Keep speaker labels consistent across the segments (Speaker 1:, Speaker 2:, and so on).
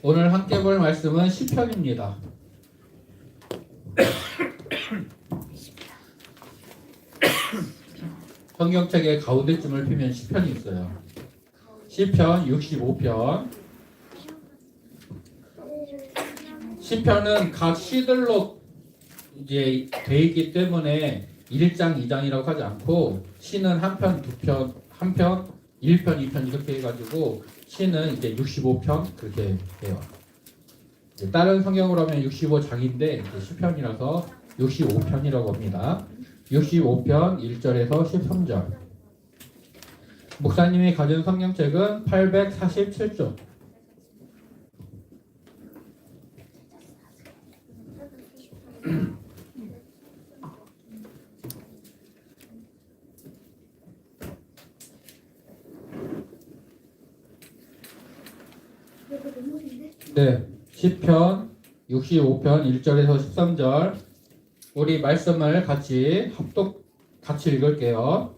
Speaker 1: 오늘 함께 볼 말씀은 시편입니다. 성경책의 가운데쯤을 피면 시편이 있어요. 시편 65편. 시편은 각 시들로 이제 돼 있기 때문에 1장, 2장이라고 하지 않고 시는 한 편, 두 편, 한 편, 1편, 2편 이렇게 해가지고 시는 이제 65편 그렇게 돼요. 다른 성경으로 하면 65장인데 시편이라서 65편이라고 합니다. 65편 1절에서 13절. 목사님이 가진 성경책은 847쪽. 네, 시편 65편 1절에서 13절. 우리 말씀을 같이 읽을게요.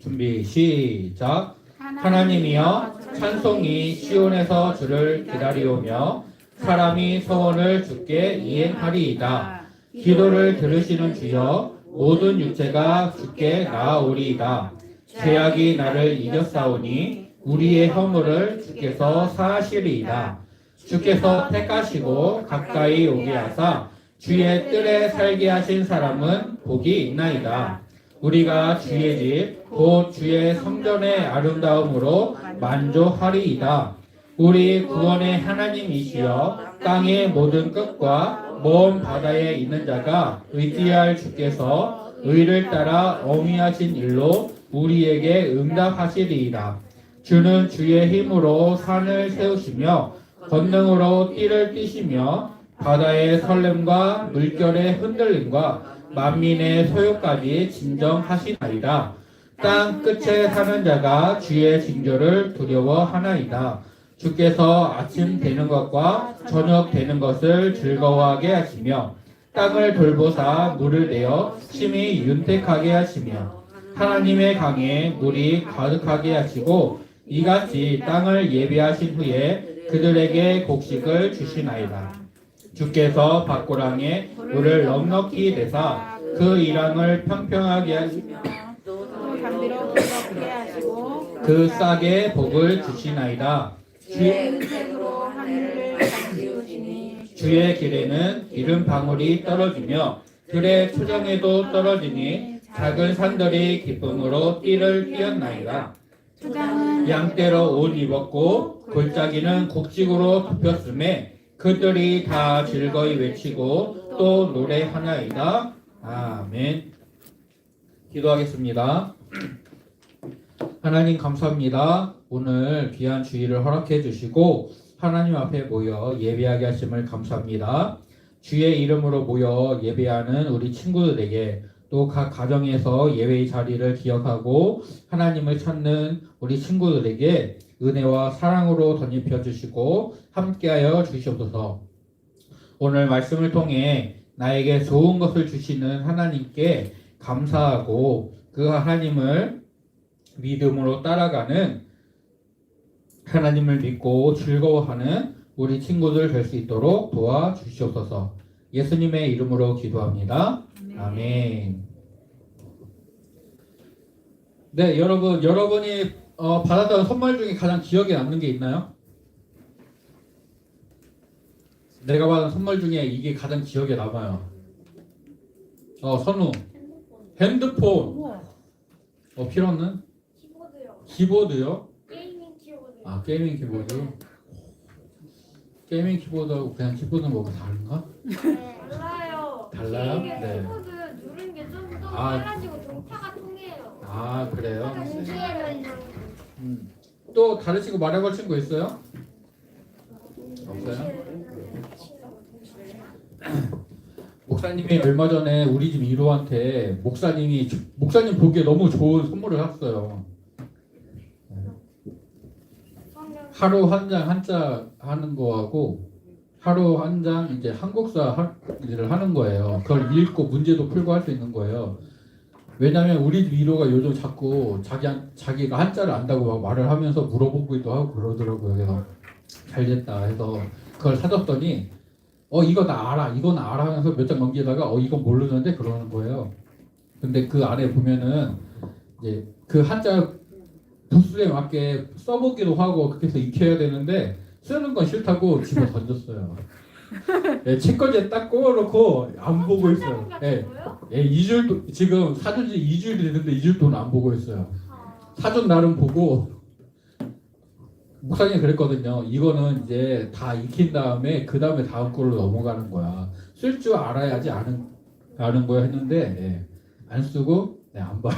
Speaker 1: 준비 시작. 하나님이여 찬송이 시온에서 주를 기다리오며 사람이 소원을 주께 이행하리이다. 기도를 들으시는 주여 모든 육체가 주께 나아오리이다. 죄악이 나를 이겼사오니 우리의 허물을 주께서 사하시리이다. 주께서 택하시고 가까이 오게 하사 주의 뜰에 살게 하신 사람은 복이 있나이다. 우리가 주의 집 곧 주의 성전의 아름다움으로 만족하리이다. 우리 구원의 하나님이시여 땅의 모든 끝과 먼 바다에 있는 자가 의지할 주께서 의를 따라 어미하신 일로 우리에게 응답하시리이다. 주는 주의 힘으로 산을 세우시며 권능으로 띠를 띠시며 바다의 설렘과 물결의 흔들림과 만민의 소요까지 진정하시나이다. 땅 끝에 사는 자가 주의 징조를 두려워하나이다. 주께서 아침 되는 것과 저녁 되는 것을 즐거워하게 하시며 땅을 돌보사 물을 내어 심히 윤택하게 하시며 하나님의 강에 물이 가득하게 하시고 이같이 땅을 예비하신 후에 그들에게 곡식을 주시나이다. 주께서 밭고랑에 물을 넉넉히 내사 그 이랑을 평평하게 하시며
Speaker 2: 담비로 흘러게 하시고
Speaker 1: 그 싹에 복을 주시나이다.
Speaker 2: 주의 은색으로 하늘을 감지우시니
Speaker 1: 주의 길에는 기름 방울이 떨어지며 들의 초장에도 떨어지니 작은 산들이 기쁨으로 띠를 띄었나이다.
Speaker 2: 초장은
Speaker 1: 양떼로 옷 입었고 골짜기는 곡식으로 덮였음에 그들이 다 즐거이 외치고 또 노래하나이다. 아멘. 기도하겠습니다. 하나님 감사합니다. 오늘 귀한 주일을 허락해 주시고 하나님 앞에 모여 예배하게 하심을 감사합니다. 주의 이름으로 모여 예배하는 우리 친구들에게 또 각 가정에서 예배의 자리를 기억하고 하나님을 찾는 우리 친구들에게 은혜와 사랑으로 덧입혀 주시고 함께하여 주시옵소서. 오늘 말씀을 통해 나에게 좋은 것을 주시는 하나님께 감사하고 그 하나님을 믿음으로 따라가는 하나님을 믿고 즐거워하는 우리 친구들 될 수 있도록 도와주시옵소서. 예수님의 이름으로 기도합니다. 아멘. 네, 여러분이 받았던 선물 중에 가장 기억에 남는 게 있나요? 내가 받은 선물 중에 이게 가장 기억에 남아요. 선우. 핸드폰. 필요는? 키보드요?
Speaker 3: 게이밍 키보드.
Speaker 1: 아, 게이밍 키보드. 게이밍 키보드하고 그냥 키보드는 뭐가 다른가?
Speaker 3: 달라요.
Speaker 1: 달라요?
Speaker 3: 이게
Speaker 1: 네.
Speaker 3: 키보드 누르는 게 좀 더
Speaker 1: 아.
Speaker 3: 빨라지고 동타가 통해요.
Speaker 1: 아, 그래요?
Speaker 3: 동시에는
Speaker 1: 또 다른 친구 말해볼 친구 있어요? 없어요? 목사님이 얼마 전에 우리 집 이로한테 목사님 보기에 너무 좋은 선물을 샀어요. 하루 한 장 한자 하는 거하고 하루 한 장 이제 한국사 일을 하는 거예요. 그걸 읽고 문제도 풀고 할 수 있는 거예요. 왜냐면 우리 집 이로가 요즘 자꾸 자기가 한자를 안다고 막 말을 하면서 물어보기도 하고 그러더라고요. 그래서 잘 됐다 해서 그걸 사줬더니 이거 나 알아, 이건 알아 하면서 몇 장 넘기다가 이건 모르는데 그러는 거예요. 근데 그 안에 보면은 이제 그 한자 부수에 맞게 써보기도 하고 그렇게 해서 익혀야 되는데 쓰는 건 싫다고 집어 던졌어요. 예, 책꽂이에 딱 꽂아놓고 안 보고 있어요. 예, 예, 2주일 지금 사준 지 2주일이 됐는데 2주일 동안 안 보고 있어요. 사준 날은 보고 목사님이 그랬거든요. 이거는 이제 다 익힌 다음에 그 다음에 다음 걸로 넘어가는 거야. 쓸 줄 알아야지 아는 거야 했는데 예, 안 쓰고 안 봐요.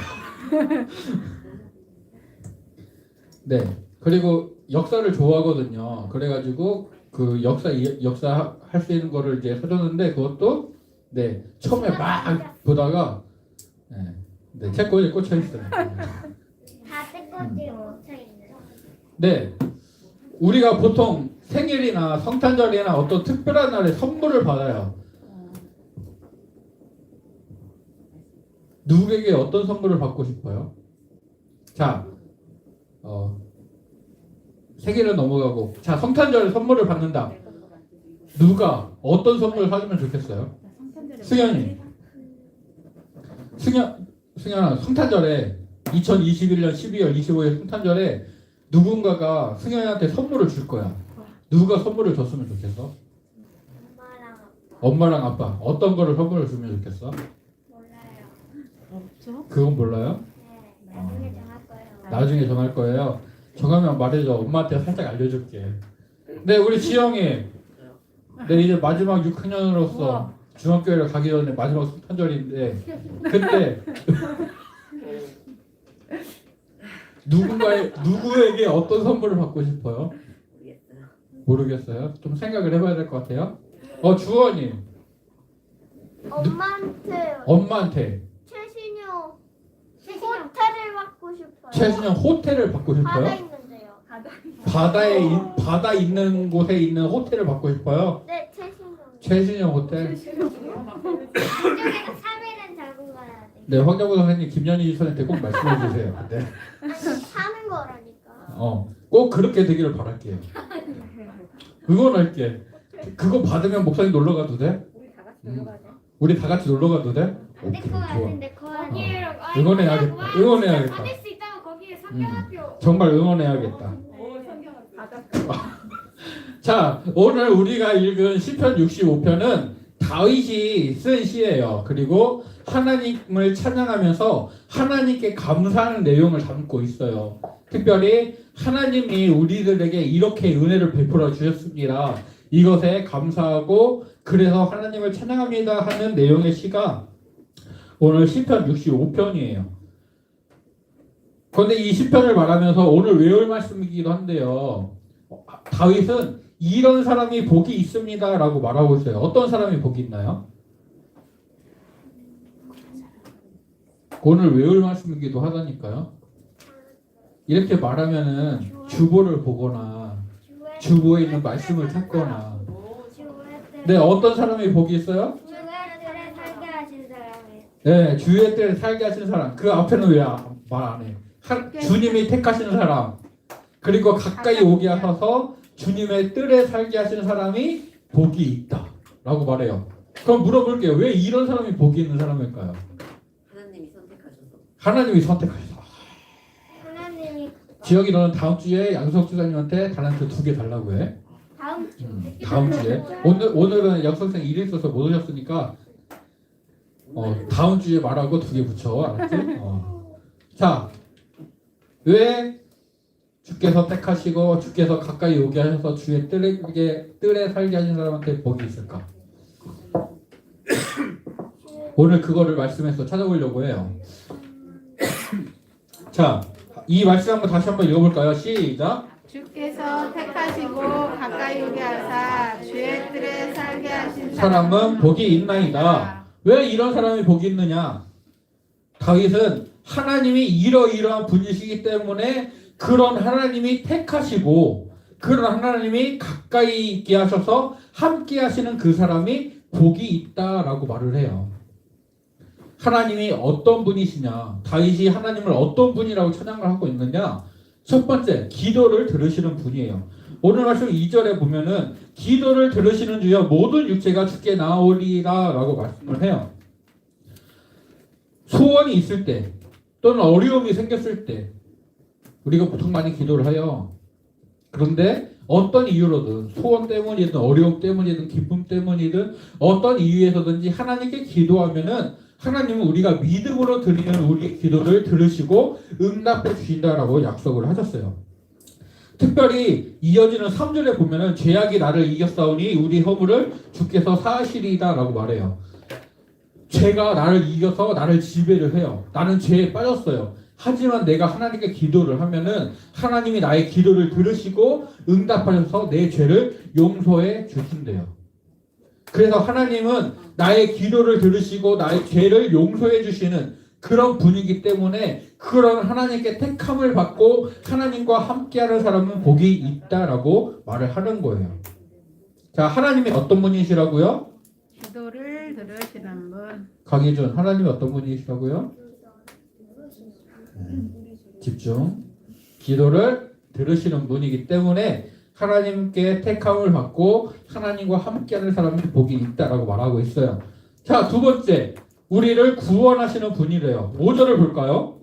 Speaker 1: 네. 그리고 역사를 좋아하거든요. 그래가지고 그 역사 할 수 있는 거를 이제 사줬는데 그것도 네 처음에 막 보다가 네 책꽂이에 꽂혀 있어요.
Speaker 3: 다 떼꺼지에 꽂혀 있는.
Speaker 1: 네. 우리가 보통 생일이나 성탄절이나 어떤 특별한 날에 선물을 받아요. 누구에게 어떤 선물을 받고 싶어요? 자, 생일은 넘어가고, 자, 성탄절에 선물을 받는다. 누가 어떤 선물을 사주면 좋겠어요? 승현이. 승현아, 성탄절에 2021년 12월 25일 성탄절에 누군가가 승현이한테 선물을 줄 거야. 누가 선물을 줬으면 좋겠어? 엄마랑 아빠. 어떤 거를 선물을 주면 좋겠어?
Speaker 3: 몰라요.
Speaker 2: 없죠?
Speaker 1: 그건 몰라요?
Speaker 3: 네, 나중에 정할 거예요.
Speaker 1: 나중에 정할 거예요. 정하면 말해줘. 엄마한테 살짝 알려줄게. 네, 우리 지영이. 네, 이제 마지막 6학년으로서 중학교를 가기 전에 마지막 성탄절인데 그때 누구에게 어떤 선물을 받고 싶어요? 모르겠어요. 좀 생각을 해봐야 될 것 같아요. 주원이.
Speaker 3: 엄마한테요.
Speaker 1: 엄마한테.
Speaker 3: 최신용 호텔을 받고 싶어요.
Speaker 1: 최신형 호텔을 받고
Speaker 3: 바다
Speaker 1: 싶어요?
Speaker 3: 있는데요.
Speaker 1: 바다 있는 곳에 있는 호텔을 받고 싶어요?
Speaker 3: 네, 최신용.
Speaker 1: 최신형 호텔?
Speaker 3: 이쪽에서 3일은 자고 가야 돼.
Speaker 1: 네, 황정구 선생님, 김연희 선생님한테 꼭 말씀해 주세요. 네.
Speaker 3: 아니, 사는 거라니까.
Speaker 1: 꼭 그렇게 되기를 바랄게요. 응원할게. 그거 받으면 목사님 놀러 가도 돼? 우리 다 같이 놀러 가도 돼? 오케이,
Speaker 3: 내거
Speaker 1: 좋아.
Speaker 3: 같은데 거 아니에요.
Speaker 1: 응원해야겠다. 응원해야겠다.
Speaker 3: 받을 수 있다면 거기에 성경학교.
Speaker 1: 정말 응원해야겠다. 자, 오늘 우리가 읽은 시편 65편은 다윗이 쓴 시예요. 그리고 하나님을 찬양하면서 하나님께 감사하는 내용을 담고 있어요. 특별히 하나님이 우리들에게 이렇게 은혜를 베풀어 주셨습니다. 이것에 감사하고 그래서 하나님을 찬양합니다 하는 내용의 시가 오늘 시편 65편이에요. 그런데 이 시편을 말하면서 오늘 외울 말씀이기도 한데요. 다윗은 이런 사람이 복이 있습니다 라고 말하고 있어요. 어떤 사람이 복이 있나요? 오늘 외울 말씀이기도 하다니까요. 이렇게 말하면은 주보를 보거나 주보에 있는 말씀을 찾거나 네, 어떤 사람이 복이 있어요?
Speaker 3: 주의 살게 하신 사람이.
Speaker 1: 네, 주의 때를 살게 하신 사람. 그 앞에는 왜 말 안 해? 주님이 택하시는 사람. 그리고 가까이 오게 하셔서 주님의 뜰에 살게 하시는 사람이 복이 있다 라고 말해요. 그럼 물어볼게요. 왜 이런 사람이 복이 있는 사람일까요? 하나님이 선택하셔서.
Speaker 3: 하나님이
Speaker 1: 지혁이 너는 다음 주에 양석 주사님한테 달란트 2개 달라고 해.
Speaker 3: 다음 주.
Speaker 1: 다음 주에. 오늘은 양석 선생 일이 있어서 못 오셨으니까 다음 주에 말하고 2개 붙여. 알았지? 자, 왜 주께서 택하시고 주께서 가까이 오게 하셔서 주의 뜰에 살게 하신 사람한테 복이 있을까? 오늘 그거를 말씀해서 찾아보려고 해요. 자, 이 말씀 한번 다시 한번 읽어볼까요? 시작.
Speaker 2: 주께서 택하시고 가까이 오게 하사 주의 뜰에 살게 하신
Speaker 1: 사람은 복이 있나이다. 왜 이런 사람이 복이 있느냐? 다윗은 하나님이 이러이러한 분이시기 때문에 그런 하나님이 택하시고 그런 하나님이 가까이 있게 하셔서 함께 하시는 그 사람이 복이 있다라고 말을 해요. 하나님이 어떤 분이시냐? 다윗이 하나님을 어떤 분이라고 찬양을 하고 있느냐? 첫 번째, 기도를 들으시는 분이에요. 오늘 말씀 2절에 보면은 기도를 들으시는 주여 모든 육체가 주께 나오리라 라고 말씀을 해요. 소원이 있을 때 또는 어려움이 생겼을 때 우리가 보통 많이 기도를 해요. 그런데 어떤 이유로든 소원 때문이든 어려움 때문이든 기쁨 때문이든 어떤 이유에서든지 하나님께 기도하면은 하나님은 우리가 믿음으로 드리는 우리의 기도를 들으시고 응답해 주신다라고 약속을 하셨어요. 특별히 이어지는 3절에 보면은 죄악이 나를 이겼사오니 우리 허물을 주께서 사하시리이다 라고 말해요. 죄가 나를 이겨서 나를 지배를 해요. 나는 죄에 빠졌어요. 하지만 내가 하나님께 기도를 하면은 하나님이 나의 기도를 들으시고 응답하셔서 내 죄를 용서해 주신대요. 그래서 하나님은 나의 기도를 들으시고 나의 죄를 용서해 주시는 그런 분이기 때문에 그런 하나님께 택함을 받고 하나님과 함께하는 사람은 복이 있다라고 말을 하는 거예요. 자, 하나님이 어떤 분이시라고요?
Speaker 2: 기도를 들으시는 분.
Speaker 1: 강희준, 하나님이 어떤 분이시라고요? 집중. 기도를 들으시는 분이기 때문에 하나님께 택함을 받고 하나님과 함께하는 사람은 복이 있다라고 말하고 있어요. 자, 두 번째, 우리를 구원하시는 분이래요. 5절을 볼까요?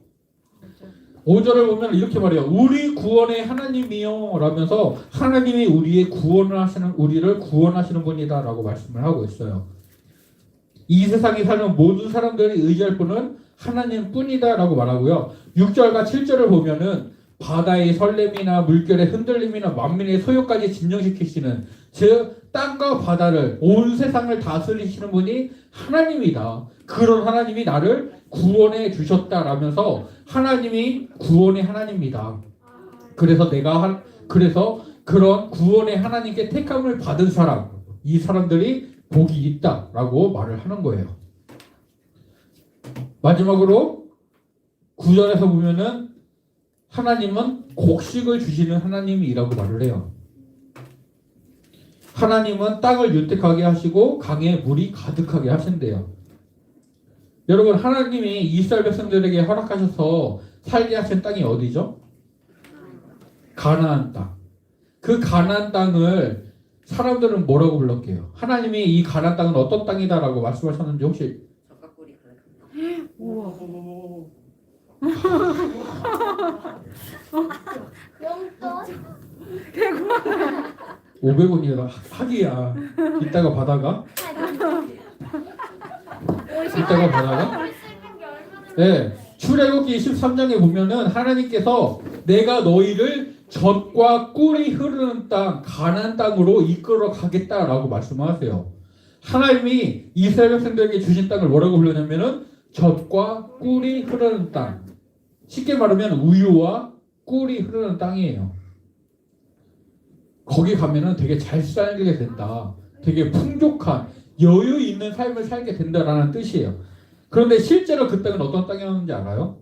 Speaker 1: 5절을 보면 이렇게 말해요. 우리 구원의 하나님이요 라면서 하나님이 우리의 구원을 하시는 우리를 구원하시는 분이다라고 말씀을 하고 있어요. 이 세상에 사는 모든 사람들이 의지할 분은 하나님뿐이다라고 말하고요. 6절과 7절을 보면은 바다의 설렘이나 물결의 흔들림이나 만민의 소요까지 진정시키시는 즉 땅과 바다를 온 세상을 다스리시는 분이 하나님이다. 그런 하나님이 나를 구원해 주셨다라면서 하나님이 구원의 하나님이다. 그래서 그래서 그런 구원의 하나님께 택함을 받은 사람, 이 사람들이 복이 있다라고 말을 하는 거예요. 마지막으로 9절에서 보면은 하나님은 곡식을 주시는 하나님이라고 말을 해요. 하나님은 땅을 윤택하게 하시고 강에 물이 가득하게 하신대요. 여러분, 하나님이 이스라엘 백성들에게 허락하셔서 살게 하신 땅이 어디죠? 가나안 땅. 그 가나안 땅을 사람들은 뭐라고 불렀게요? 하나님이 이 가나안 땅은 어떤 땅이다라고 말씀하셨는지 혹시
Speaker 2: 우와.
Speaker 3: 용돈?
Speaker 1: 500원이라 하기야. 이따가 받아가? 이따가 받아가? 네, 출애굽기 23장에 보면은 하나님께서 내가 너희를 젖과 꿀이 흐르는 땅 가나안 땅으로 이끌어 가겠다라고 말씀하세요. 하나님이 이스라엘 백성들에게 주신 땅을 뭐라고 부르냐면은 젖과 꿀이 흐르는 땅. 쉽게 말하면 우유와 꿀이 흐르는 땅이에요. 거기 가면은 되게 잘 살게 된다. 되게 풍족한 여유 있는 삶을 살게 된다라는 뜻이에요. 그런데 실제로 그 땅은 어떤 땅이었는지 알아요?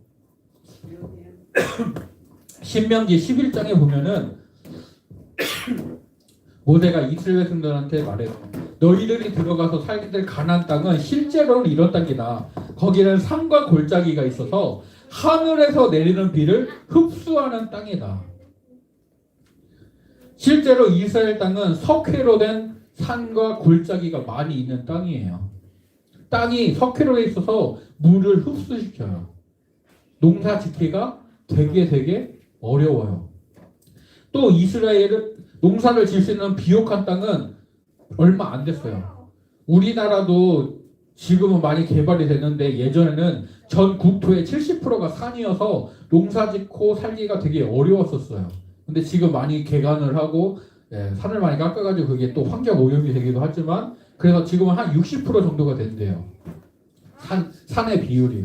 Speaker 1: 신명기 11장에 보면은 모세가 이스라엘 백성들한테 말해요. 너희들이 들어가서 살게 될 가나안 땅은 실제로는 이런 땅이다. 거기는 산과 골짜기가 있어서 하늘에서 내리는 비를 흡수하는 땅이다. 실제로 이스라엘 땅은 석회로 된 산과 골짜기가 많이 있는 땅이에요. 땅이 석회로 돼 있어서 물을 흡수시켜요. 농사 짓기가 되게 어려워요. 또 이스라엘은 농사를 지을 수 있는 비옥한 땅은 얼마 안 됐어요. 우리나라도 지금은 많이 개발이 됐는데 예전에는 전 국토의 70%가 산이어서 농사 짓고 살기가 되게 어려웠었어요. 근데 지금 많이 개간을 하고 산을 많이 깎아가지고 그게 또 환경 오염이 되기도 하지만 그래서 지금은 한 60% 정도가 된대요. 산의 비율이.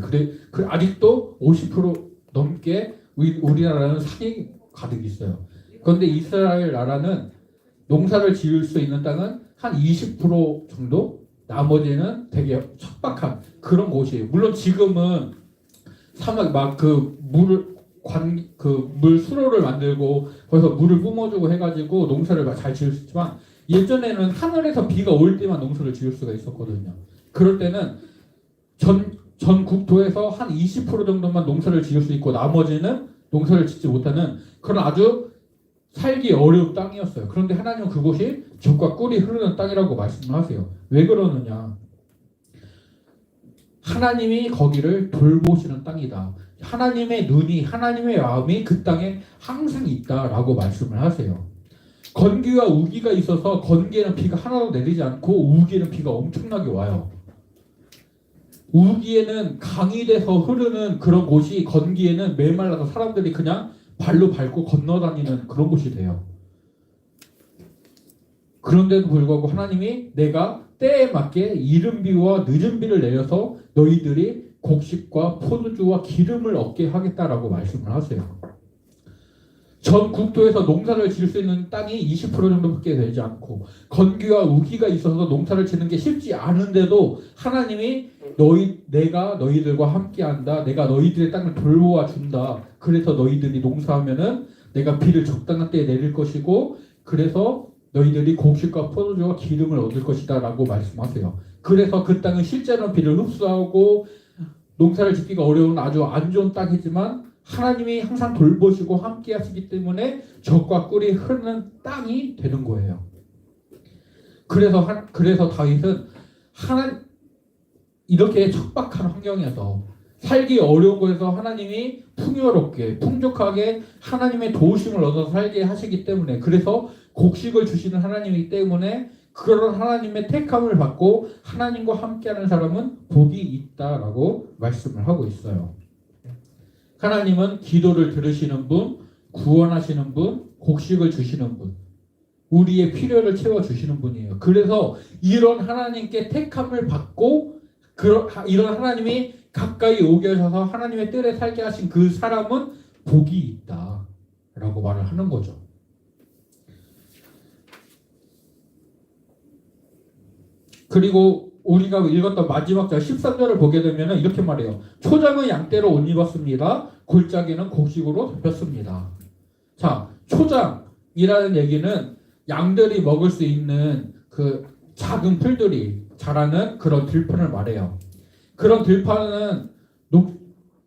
Speaker 1: 아직도 50% 넘게 우리나라는 산이 가득 있어요. 그런데 이스라엘 나라는 농사를 지을 수 있는 땅은 한 20% 정도? 나머지는 되게 척박한 그런 곳이에요. 물론 지금은 사막 막 물 수로를 만들고 거기서 물을 뿜어주고 해가지고 농사를 잘 지을 수 있지만 예전에는 하늘에서 비가 올 때만 농사를 지을 수가 있었거든요. 그럴 때는 전 국토에서 한 20% 정도만 농사를 지을 수 있고 나머지는 농사를 짓지 못하는 그런 아주 살기 어려운 땅이었어요. 그런데 하나님은 그곳이 젖과 꿀이 흐르는 땅이라고 말씀하세요. 왜 그러느냐? 하나님이 거기를 돌보시는 땅이다. 하나님의 눈이, 하나님의 마음이 그 땅에 항상 있다라고 말씀을 하세요. 건기와 우기가 있어서 건기에는 비가 하나도 내리지 않고 우기에는 비가 엄청나게 와요. 우기에는 강이 돼서 흐르는 그런 곳이 건기에는 메말라서 사람들이 그냥 발로 밟고 건너다니는 그런 곳이 돼요. 그런데도 불구하고 하나님이 내가 때에 맞게 이른 비와 늦은 비를 내려서 너희들이 곡식과 포도주와 기름을 얻게 하겠다라고 말씀을 하세요. 전 국토에서 농사를 지을 수 있는 땅이 20% 정도밖에 되지 않고 건기와 우기가 있어서 농사를 짓는 게 쉽지 않은데도 하나님이 내가 너희들과 함께한다. 내가 너희들의 땅을 돌보아 준다. 그래서 너희들이 농사하면은 내가 비를 적당한 때에 내릴 것이고 그래서 너희들이 곡식과 포도주와 기름을 얻을 것이다 라고 말씀하세요. 그래서 그 땅은 실제로 비를 흡수하고 농사를 짓기가 어려운 아주 안 좋은 땅이지만 하나님이 항상 돌보시고 함께 하시기 때문에 젖과 꿀이 흐르는 땅이 되는 거예요. 그래서 다윗은 이렇게 척박한 환경에서 살기 어려운 곳에서 하나님이 풍요롭게 풍족하게 하나님의 도우심을 얻어서 살게 하시기 때문에 그래서 곡식을 주시는 하나님이기 때문에 그런 하나님의 택함을 받고 하나님과 함께하는 사람은 복이 있다라고 말씀을 하고 있어요. 하나님은 기도를 들으시는 분, 구원하시는 분, 곡식을 주시는 분, 우리의 필요를 채워주시는 분이에요. 그래서 이런 하나님께 택함을 받고 이런 하나님이 가까이 오게 하셔서 하나님의 뜰에 살게 하신 그 사람은 복이 있다라고 말을 하는 거죠. 그리고 우리가 읽었던 마지막 절 13절을 보게 되면 이렇게 말해요. 초장은 양떼로 옷 입었습니다. 골짜기는 곡식으로 덮였습니다. 자, 초장이라는 얘기는 양들이 먹을 수 있는 그 작은 풀들이 자라는 그런 들판을 말해요. 그런 들판은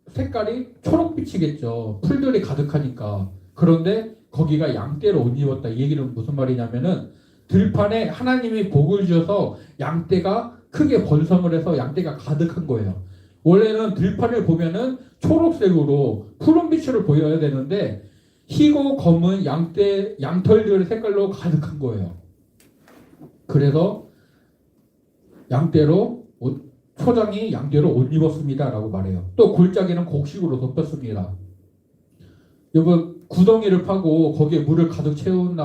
Speaker 1: 색깔이 초록빛이겠죠. 풀들이 가득하니까. 그런데 거기가 양떼로 옷 입었다. 이 얘기는 무슨 말이냐면은 들판에 하나님이 복을 주셔서 양떼가 크게 번성을 해서 양떼가 가득한 거예요. 원래는 들판을 보면은 초록색으로 푸른빛으로 보여야 되는데 희고 검은 양털들의 색깔로 가득한 거예요. 그래서 초장이 양떼로 옷 입었습니다 라고 말해요. 또 골짜기는 곡식으로 덮였습니다. 여러분 구덩이를 파고 거기에 물을 가득 채운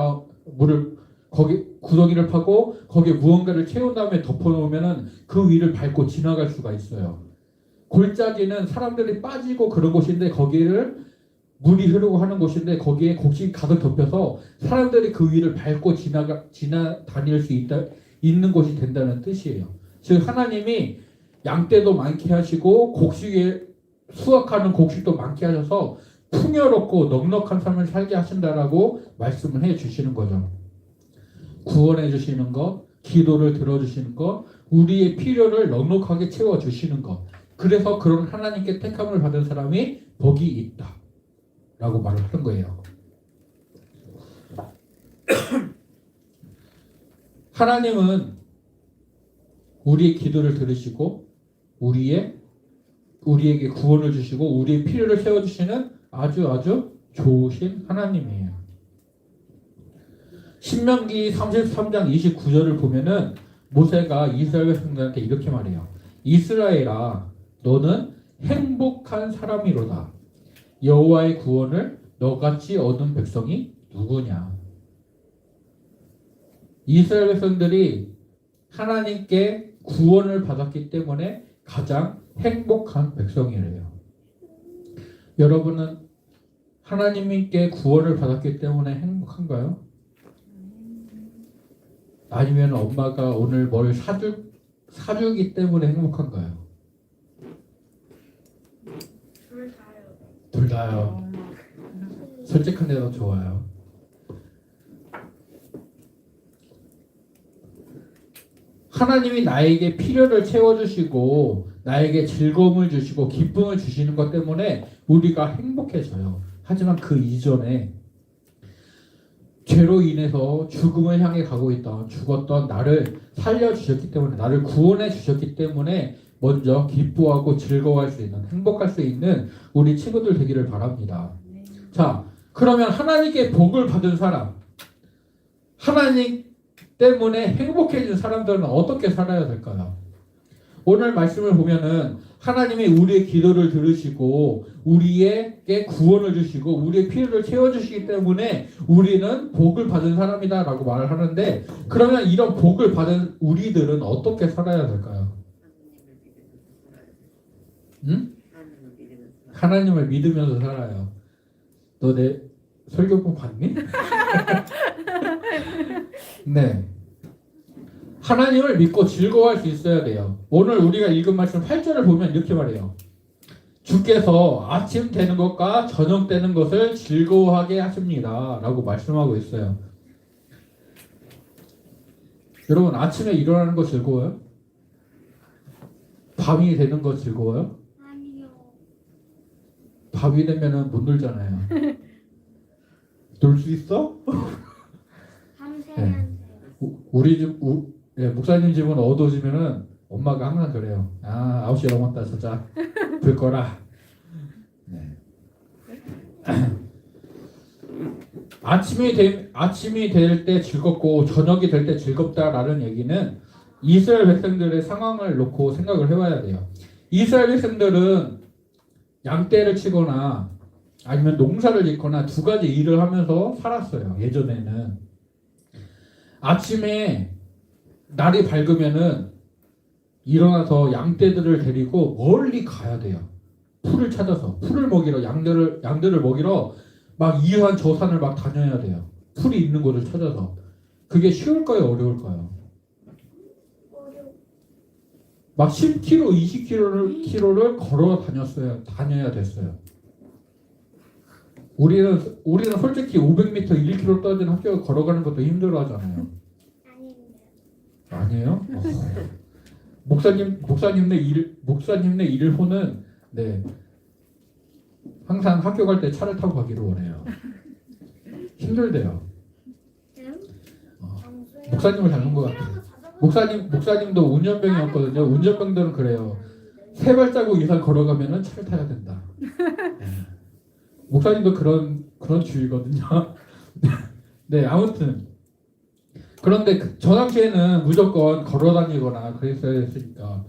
Speaker 1: 구덩이를 파고 거기에 무언가를 채운 다음에 덮어놓으면은 그 위를 밟고 지나갈 수가 있어요. 골짜기는 사람들이 빠지고 그런 곳인데 거기를 물이 흐르고 하는 곳인데 거기에 곡식이 가득 덮여서 사람들이 그 위를 밟고 다닐 수 있는 곳이 된다는 뜻이에요. 즉 하나님이 양떼도 많게 하시고 곡식에 수확하는 곡식도 많게 하셔서 풍요롭고 넉넉한 삶을 살게 하신다라고 말씀을 해 주시는 거죠. 구원해 주시는 것, 기도를 들어주시는 것, 우리의 필요를 넉넉하게 채워주시는 것. 그래서 그런 하나님께 택함을 받은 사람이 복이 있다 라고 말을 하는 거예요. 하나님은 우리의 기도를 들으시고 우리에게 구원을 주시고 우리의 필요를 채워주시는 아주 좋으신 하나님이에요. 신명기 33장 29절을 보면은 모세가 이스라엘 백성들한테 이렇게 말해요. 이스라엘아 너는 행복한 사람이로다. 여호와의 구원을 너같이 얻은 백성이 누구냐. 이스라엘 백성들이 하나님께 구원을 받았기 때문에 가장 행복한 백성이래요. 여러분은 하나님께 구원을 받았기 때문에 행복한가요? 아니면 엄마가 오늘 뭘 사주기 때문에 행복한가요? 둘 다요. 솔직한 데도 좋아요. 하나님이 나에게 필요를 채워주시고 나에게 즐거움을 주시고 기쁨을 주시는 것 때문에 우리가 행복해져요. 하지만 그 이전에 죄로 인해서 죽음을 향해 가고 있던 죽었던 나를 살려주셨기 때문에 나를 구원해 주셨기 때문에 먼저 기뻐하고 즐거워할 수 있는 행복할 수 있는 우리 친구들 되기를 바랍니다. 자, 그러면 하나님께 복을 받은 사람, 하나님 때문에 행복해진 사람들은 어떻게 살아야 될까요? 오늘 말씀을 보면은 하나님이 우리의 기도를 들으시고 우리에게 구원을 주시고 우리의 필요를 채워주시기 때문에 우리는 복을 받은 사람이다 라고 말을 하는데, 그러면 이런 복을 받은 우리들은 어떻게 살아야 될까요? 응? 하나님을 믿으면서 살아요. 너 내 설교본 봤니? 네. 하나님을 믿고 즐거워할 수 있어야 돼요. 오늘 우리가 읽은 말씀 8절을 보면 이렇게 말해요. 주께서 아침 되는 것과 저녁 되는 것을 즐거워하게 하십니다 라고 말씀하고 있어요. 여러분, 아침에 일어나는 거 즐거워요? 밤이 되는 거 즐거워요?
Speaker 3: 아니요.
Speaker 1: 밤이 되면은 못 놀잖아요. 놀 수 있어?
Speaker 3: 밤새야
Speaker 1: 우리 집 목사님 집은 어두워지면은 엄마가 항상 그래요. 9시 넘었다 자자 불 거라. 네. 아침이 될 때 즐겁고 저녁이 될 때 즐겁다라는 얘기는 이스라엘 백성들의 상황을 놓고 생각을 해봐야 돼요. 이스라엘 백성들은 양떼를 치거나 아니면 농사를 짓거나 두 가지 일을 하면서 살았어요. 예전에는 아침에 날이 밝으면은 일어나서 양떼들을 데리고 멀리 가야 돼요. 풀을 찾아서 풀을 먹이러 양들을 먹이러 막 이 산 저 산을 막 다녀야 돼요. 풀이 있는 곳을 찾아서. 그게 쉬울까요? 어려울까요? 막 10km, 20km를 걸어 다녀야 됐어요. 우리는 솔직히 500m, 1km 떨어진 학교 걸어가는 것도 힘들어하잖아요. 아니에요? 목사님네 일호는 네 항상 학교 갈 때 차를 타고 가기를 원해요. 힘들대요. 목사님을 닮은 것 같아요. 목사님도 운전병이었거든요. 운전병들은 그래요. 3발자국 이상 걸어가면은 차를 타야 된다. 네. 목사님도 그런 주의거든요. 네, 아무튼 그런데 저 당시에는 무조건 걸어 다니거나 그랬어야 했으니까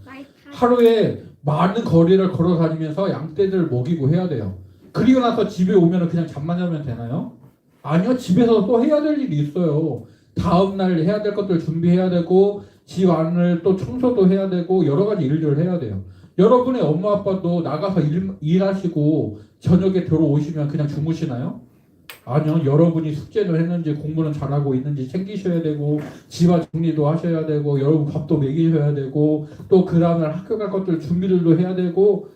Speaker 1: 하루에 많은 거리를 걸어 다니면서 양떼들을 먹이고 해야 돼요. 그리고 나서 집에 오면 그냥 잠만 자면 되나요? 아니요. 집에서 또 해야 될 일이 있어요. 다음날 해야 될 것들 준비해야 되고 집 안을 또 청소도 해야 되고 여러 가지 일들을 해야 돼요. 여러분의 엄마 아빠도 나가서 일하시고 저녁에 들어오시면 그냥 주무시나요? 아니요. 여러분이 숙제를 했는지 공부는 잘하고 있는지 챙기셔야 되고 집안 정리도 하셔야 되고 여러분 밥도 먹이셔야 되고 또 그 다음날 학교 갈 것들 준비들도 해야 되고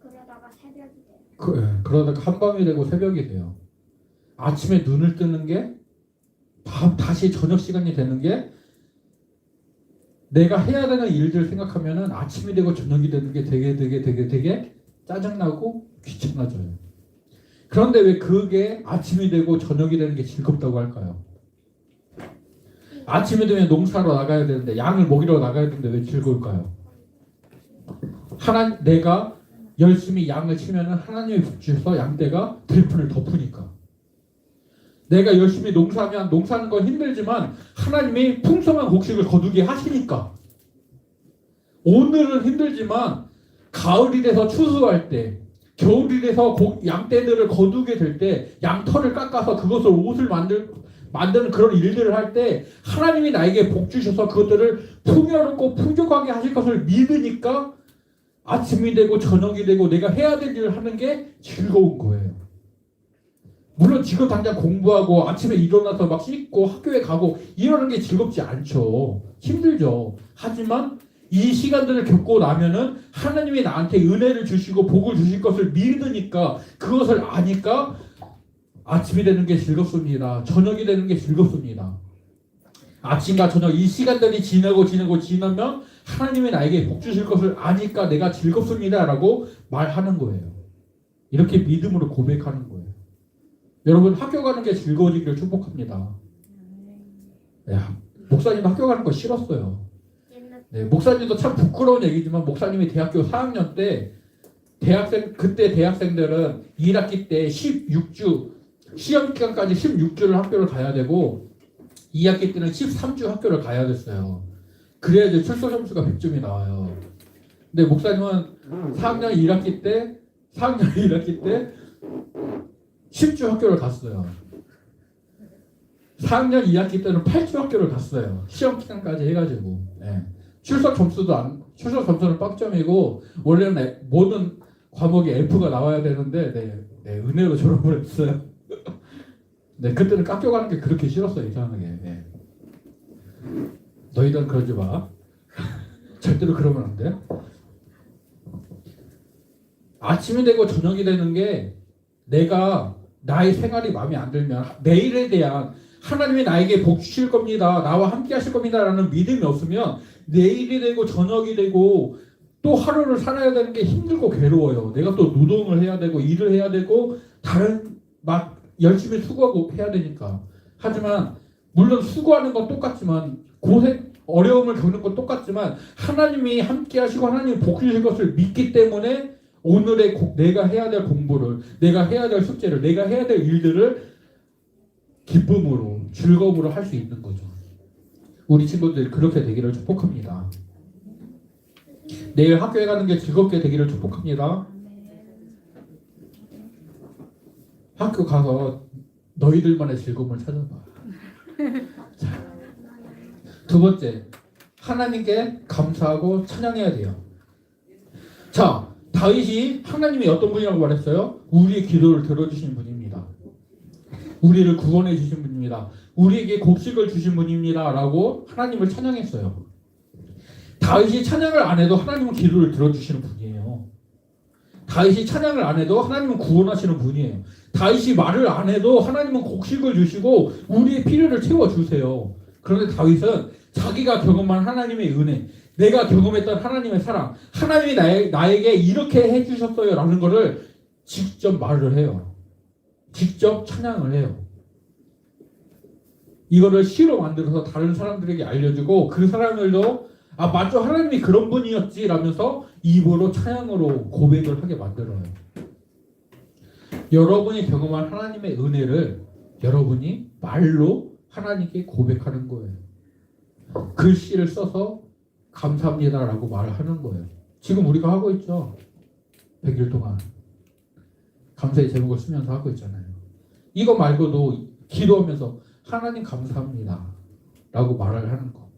Speaker 3: 그러다가 새벽이 돼요.
Speaker 1: 그러다가 한밤이 되고 새벽이 돼요. 아침에 눈을 뜨는 게 다시 저녁 시간이 되는 게 내가 해야 되는 일들 생각하면은 아침이 되고 저녁이 되는 게 되게 짜증나고 귀찮아져요. 그런데 왜 그게 아침이 되고 저녁이 되는 게 즐겁다고 할까요? 아침이 되면 농사로 나가야 되는데 양을 먹이러 나가야 되는데 왜 즐거울까요? 내가 열심히 양을 치면은 하나님의 복주셔서 양떼가 들판을 덮으니까. 내가 열심히 농사하면 농사하는 건 힘들지만 하나님이 풍성한 곡식을 거두게 하시니까. 오늘은 힘들지만 가을이 돼서 추수할 때, 겨울이 돼서 양떼들을 거두게 될 때 양털을 깎아서 그것을 옷을 만드는 그런 일들을 할 때 하나님이 나에게 복 주셔서 그것들을 풍요롭고 풍족하게 하실 것을 믿으니까 아침이 되고 저녁이 되고 내가 해야 될 일을 하는 게 즐거운 거예요. 물론 지금 당장 공부하고 아침에 일어나서 막 씻고 학교에 가고 이러는 게 즐겁지 않죠. 힘들죠. 하지만 이 시간들을 겪고 나면은 하나님이 나한테 은혜를 주시고 복을 주실 것을 믿으니까 그것을 아니까 아침이 되는 게 즐겁습니다. 저녁이 되는 게 즐겁습니다. 아침과 저녁 이 시간들이 지나면 하나님이 나에게 복 주실 것을 아니까 내가 즐겁습니다 라고 말하는 거예요. 이렇게 믿음으로 고백하는 거예요. 여러분 학교 가는 게 즐거워지기를 축복합니다. 야, 목사님 학교 가는 거 싫었어요.
Speaker 3: 옛날
Speaker 1: 네, 목사님도 참 부끄러운 얘기지만 목사님이 대학교 4학년 때 그때 대학생들은 1학기 때 16주 시험 기간까지 16주를 학교를 가야 되고 2학기 때는 13주 학교를 가야 됐어요. 그래야 이제 출소 점수가 100점이 나와요. 근데 목사님은 4학년 1학기 때 10주 학교를 갔어요. 4학년 2학기 때는 8주 학교를 갔어요. 시험 기간까지 해가지고. 예. 출석 점수는 빵점이고 원래는 모든 과목에 F가 나와야 되는데 은혜로 졸업을 했어요. 네, 그때는 학교 가는 게 그렇게 싫었어요. 이상하게. 예. 너희들은 그러지 마. 절대로 그러면 안 돼. 아침이 되고 저녁이 되는 게 내가 나의 생활이 마음에 안 들면 내일에 대한 하나님이 나에게 복 주실 겁니다. 나와 함께 하실 겁니다. 라는 믿음이 없으면 내일이 되고 저녁이 되고 또 하루를 살아야 되는 게 힘들고 괴로워요. 내가 또 노동을 해야 되고 일을 해야 되고 다른 막 열심히 수고하고 해야 되니까. 하지만 물론 수고하는 건 똑같지만 어려움을 겪는 건 똑같지만 하나님이 함께 하시고 하나님이 복 주실 것을 믿기 때문에 오늘의 내가 해야 될 공부를, 내가 해야 될 숙제를, 내가 해야 될 일들을 기쁨으로, 즐거움으로 할 수 있는 거죠. 우리 친구들 그렇게 되기를 축복합니다. 내일 학교에 가는 게 즐겁게 되기를 축복합니다. 학교 가서 너희들만의 즐거움을 찾아봐. 자, 두 번째, 하나님께 감사하고 찬양해야 돼요. 자, 다윗이 하나님이 어떤 분이라고 말했어요? 우리의 기도를 들어주신 분입니다. 우리를 구원해 주신 분입니다. 우리에게 곡식을 주신 분입니다. 라고 하나님을 찬양했어요. 다윗이 찬양을 안 해도 하나님은 기도를 들어주시는 분이에요. 다윗이 찬양을 안 해도 하나님은 구원하시는 분이에요. 다윗이 말을 안 해도 하나님은 곡식을 주시고 우리의 필요를 채워주세요. 그런데 다윗은 자기가 경험한 하나님의 은혜, 내가 경험했던 하나님의 사랑, 하나님이 나에게 이렇게 해주셨어요 라는 거를 직접 말을 해요. 직접 찬양을 해요. 이거를 시로 만들어서 다른 사람들에게 알려주고 그 사람들도 아 맞죠, 하나님이 그런 분이었지 라면서 입으로 찬양으로 고백을 하게 만들어요. 여러분이 경험한 하나님의 은혜를 여러분이 말로 하나님께 고백하는 거예요. 글씨를 써서 감사합니다 라고 말을 하는 거예요. 지금 우리가 하고 있죠. 100일 동안 감사의 제목을 쓰면서 하고 있잖아요. 이거 말고도 기도하면서 하나님 감사합니다 라고 말을 하는 거.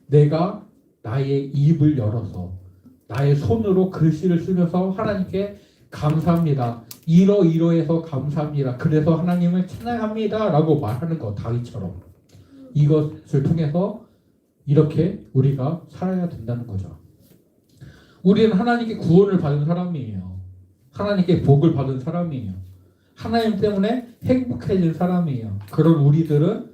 Speaker 1: 내가 나의 입을 열어서 나의 손으로 글씨를 쓰면서 하나님께 감사합니다. 이러이러해서 감사합니다. 그래서 하나님을 찬양합니다 라고 말하는 거. 다윗처럼 이것을 통해서 이렇게 우리가 살아야 된다는 거죠. 우리는 하나님께 구원을 받은 사람이에요. 하나님께 복을 받은 사람이에요. 하나님 때문에 행복해진 사람이에요. 그런 우리들은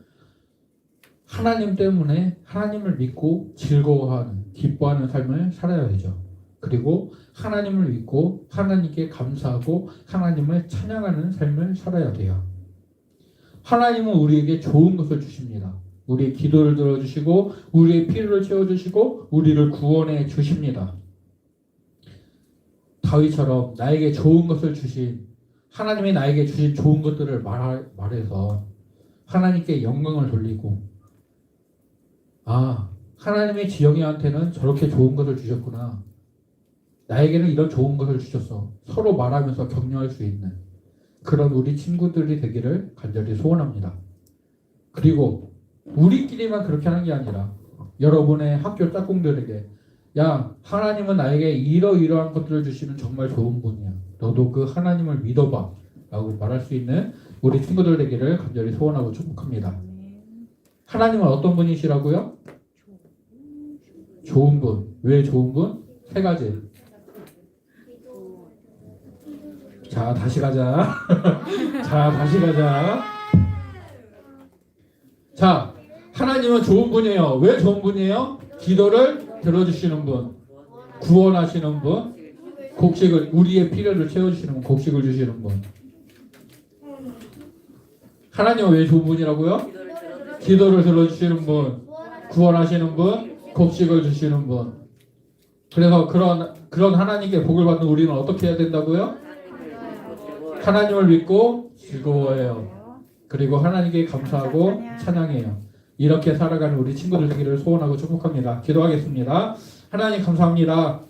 Speaker 1: 하나님 때문에 하나님을 믿고 즐거워하는, 기뻐하는 삶을 살아야 되죠. 그리고 하나님을 믿고 하나님께 감사하고 하나님을 찬양하는 삶을 살아야 돼요. 하나님은 우리에게 좋은 것을 주십니다. 우리의 기도를 들어주시고 우리의 필요를 채워주시고 우리를 구원해 주십니다. 다윗처럼 나에게 좋은 것을 주신 하나님이 나에게 주신 좋은 것들을 말해서 하나님께 영광을 돌리고 아 하나님이 지영이한테는 저렇게 좋은 것을 주셨구나. 나에게는 이런 좋은 것을 주셨어. 서로 말하면서 격려할 수 있는 그런 우리 친구들이 되기를 간절히 소원합니다. 그리고 우리끼리만 그렇게 하는 게 아니라 여러분의 학교 짝꿍들에게 야 하나님은 나에게 이러이러한 것들을 주시는 정말 좋은 분이야. 너도 그 하나님을 믿어봐 라고 말할 수 있는 우리 친구들 되기를 간절히 소원하고 축복합니다. 하나님은 어떤 분이시라고요? 좋은 분. 왜 좋은 분? 세 가지. 자 다시 가자. 자 다시 가자. 자 하나님은 좋은 분이에요. 왜 좋은 분이에요? 기도를 들어주시는 분, 구원하시는 분, 곡식을 우리의 필요를 채워주시는 분, 곡식을 주시는 분. 하나님은 왜 좋은 분이라고요? 기도를 들어주시는 분, 구원하시는 분, 곡식을 주시는 분. 그래서 그런 하나님께 복을 받는 우리는 어떻게 해야 된다고요? 하나님을 믿고 즐거워해요. 그리고 하나님께 감사하고 찬양해요. 이렇게 살아가는 우리 친구들 되기를 소원하고 축복합니다. 기도하겠습니다. 하나님 감사합니다.